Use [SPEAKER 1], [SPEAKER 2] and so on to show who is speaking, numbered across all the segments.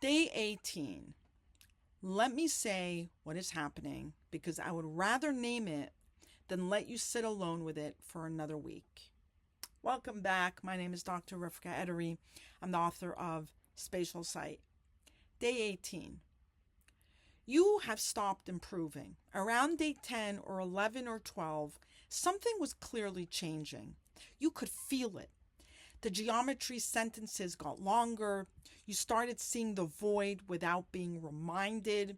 [SPEAKER 1] Day 18. Let me say what is happening because I would rather name it than let you sit alone with it for another week. Welcome back. My name is Dr. Rivka Edery. I'm the author of Spatial Psy.D. Day 18. You have stopped improving. Around day 10 or 11 or 12, something was clearly changing. You could feel it. The geometry sentences got longer. You started seeing the void without being reminded.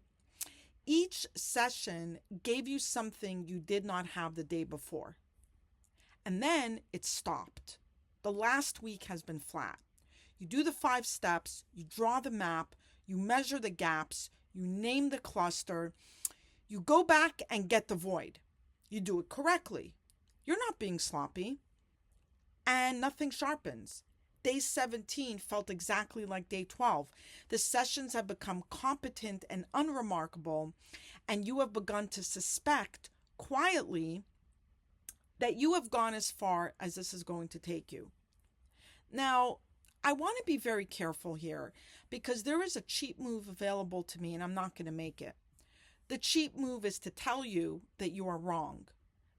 [SPEAKER 1] Each session gave you something you did not have the day before. And then it stopped. The last week has been flat. You do the 5 steps, you draw the map, you measure the gaps, you name the cluster, you go back and get the void. You do it correctly. You're not being sloppy. And nothing sharpens. Day 17 felt exactly like day 12. The sessions have become competent and unremarkable, and you have begun to suspect quietly that you have gone as far as this is going to take you. Now, I want to be very careful here because there is a cheap move available to me and I'm not going to make it. The cheap move is to tell you that you are wrong,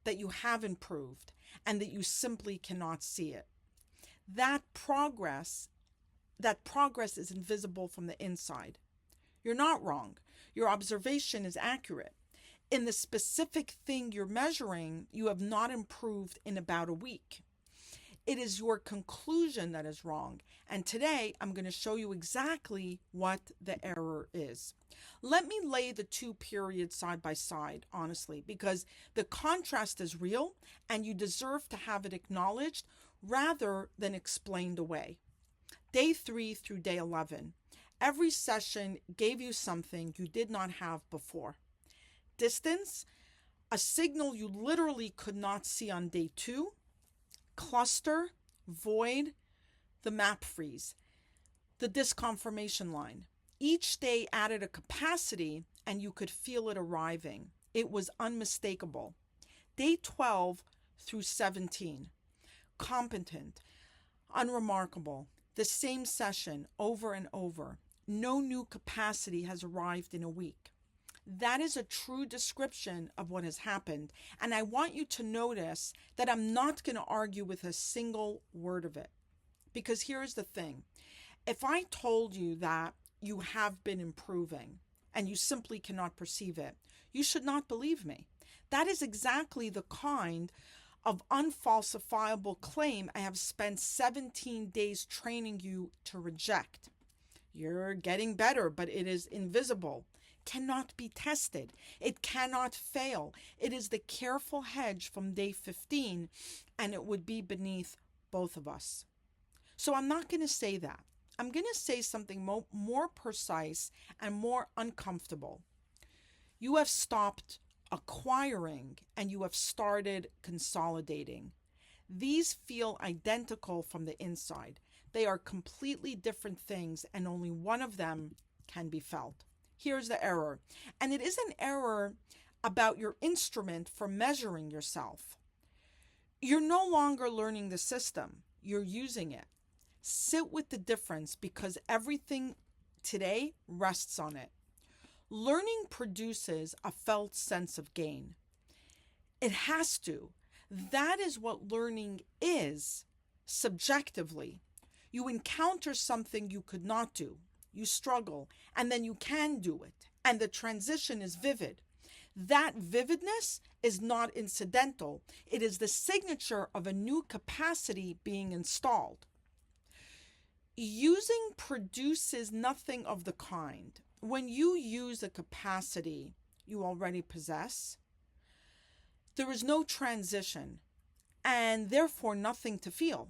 [SPEAKER 1] that you have improved, and that you simply cannot see it. That progress is invisible from the inside. You're not wrong. Your observation is accurate. In the specific thing you're measuring, you have not improved in about a week. It is your conclusion that is wrong. And today I'm going to show you exactly what the error is. Let me lay the 2 periods side by side, honestly, because the contrast is real and you deserve to have it acknowledged rather than explained away. Day 3 through day 11. Every session gave you something you did not have before. Distance, a signal you literally could not see on day 2. Cluster, void, the map freeze, the disconfirmation line. Each day added a capacity and you could feel it arriving. It was unmistakable. Day 12 through 17. Competent, unremarkable, the same session over and over. No new capacity has arrived in a week. That is a true description of what has happened. And I want you to notice that I'm not going to argue with a single word of it. Because here's the thing. If I told you that you have been improving and you simply cannot perceive it, you should not believe me. That is exactly the kind of unfalsifiable claim I have spent 17 days training you to reject. You're getting better, but it is invisible. Cannot be tested. It cannot fail. It is the careful hedge from day 15, and it would be beneath both of us. So I'm not going to say that. I'm going to say something more precise and more uncomfortable. You have stopped acquiring and you have started consolidating. These feel identical from the inside. They are completely different things, and only one of them can be felt. Here's the error. And it is an error about your instrument for measuring yourself. You're no longer learning the system. You're using it. Sit with the difference because everything today rests on it. Learning produces a felt sense of gain. It has to. That is what learning is, subjectively. You encounter something you could not do. You struggle, and then you can do it. And the transition is vivid. That vividness is not incidental. It is the signature of a new capacity being installed. Using produces nothing of the kind. When you use a capacity you already possess, there is no transition, and therefore nothing to feel.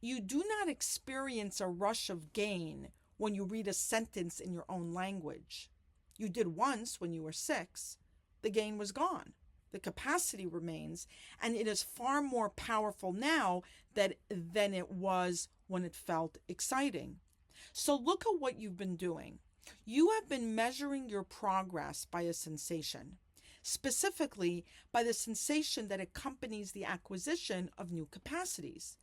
[SPEAKER 1] You do not experience a rush of gain when you read a sentence in your own language. You did once when you were 6. The gain was gone. The capacity remains, and it is far more powerful now than it was when it felt exciting. So look at what you've been doing. You have been measuring your progress by a sensation, specifically by the sensation that accompanies the acquisition of new capacities.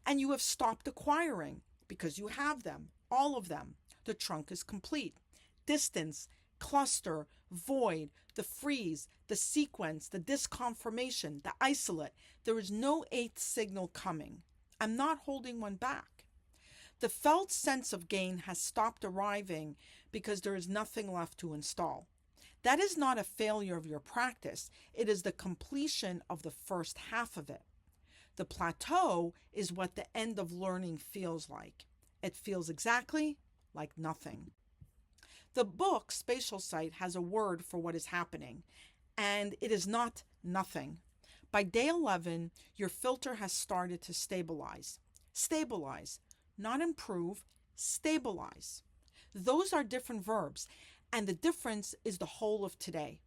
[SPEAKER 1] And you have stopped acquiring because you have them, all of them. the trunk is complete. Distance, cluster, void, the freeze, the sequence, the disconfirmation, the isolate. There is no eighth signal coming. I'm not holding one back. The felt sense of gain has stopped arriving because there is nothing left to install. That is not a failure of your practice. It is the completion of the first half of it. The plateau is what the end of learning feels like. It feels exactly like nothing. The book, Spatial Psy.D, has a word for what is happening, and it is not nothing. By day 11, your filter has started to stabilize. Stabilize, not improve, stabilize. Those are different verbs, and the difference is the whole of today.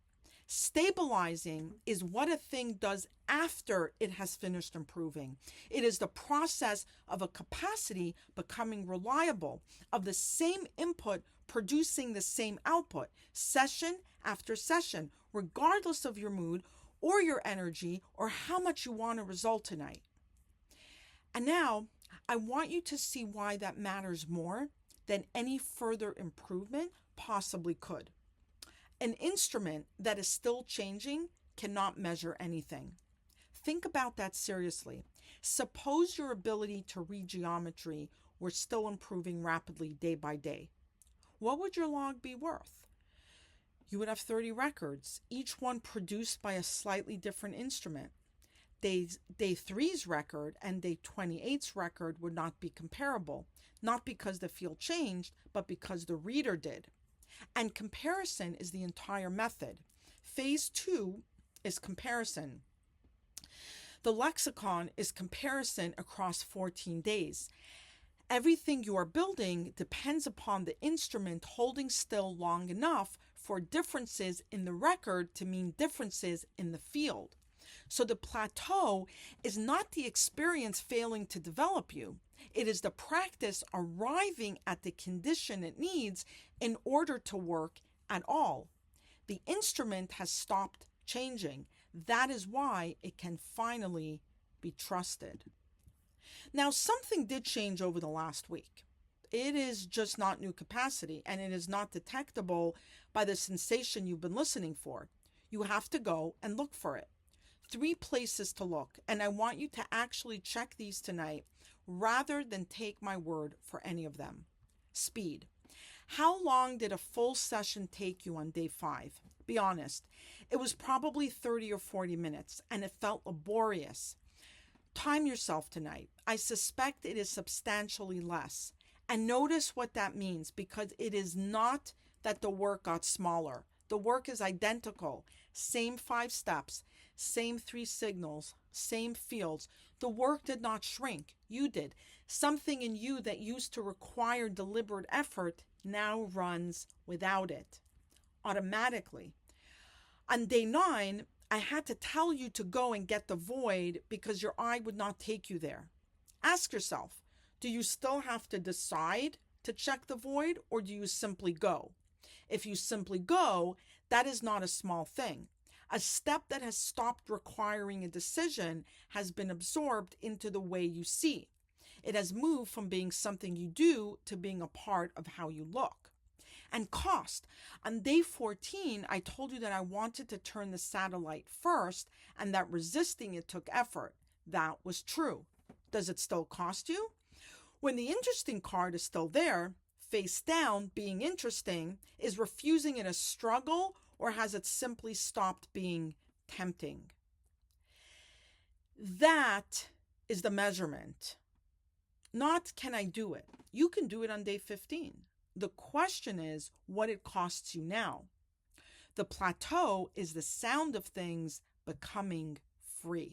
[SPEAKER 1] Stabilizing is what a thing does after it has finished improving. It is the process of a capacity becoming reliable, of the same input producing the same output, session after session, regardless of your mood or your energy or how much you want a result tonight. And now, I want you to see why that matters more than any further improvement possibly could. An instrument that is still changing cannot measure anything. Think about that seriously. Suppose your ability to read geometry were still improving rapidly day by day. What would your log be worth? You would have 30 records, each one produced by a slightly different instrument. Day 3's record and day 28's record would not be comparable, not because the field changed, but because the reader did. And comparison is the entire method. Phase 2 is comparison. The lexicon is comparison across 14 days. Everything you are building depends upon the instrument holding still long enough for differences in the record to mean differences in the field. So the plateau is not the experience failing to develop you. It is the practice arriving at the condition it needs in order to work at all. The instrument has stopped changing. That is why it can finally be trusted. Now, something did change over the last week. It is just not new capacity, and it is not detectable by the sensation you've been listening for. You have to go and look for it. 3 places to look, and I want you to actually check these tonight rather than take my word for any of them. Speed. How long did a full session take you on day 5? Be honest. It was probably 30 or 40 minutes, and it felt laborious. Time yourself tonight. I suspect it is substantially less. And notice what that means, because it is not that the work got smaller. The work is identical. Same 5 steps, same 3 signals, same fields. The work did not shrink. You did. Something in you that used to require deliberate effort now runs without it, automatically. On day 9, I had to tell you to go and get the void because your eye would not take you there. Ask yourself, do you still have to decide to check the void, or do you simply go? If you simply go, that is not a small thing. A step that has stopped requiring a decision has been absorbed into the way you see. It has moved from being something you do to being a part of how you look. And cost. On day 14, I told you that I wanted to turn the satellite first and that resisting it took effort. That was true. Does it still cost you? When the interesting card is still there, face down, being interesting, is refusing it a struggle, or has it simply stopped being tempting? That is the measurement. Not can I do it? You can do it on day 15. The question is what it costs you now. The plateau is the sound of things becoming free.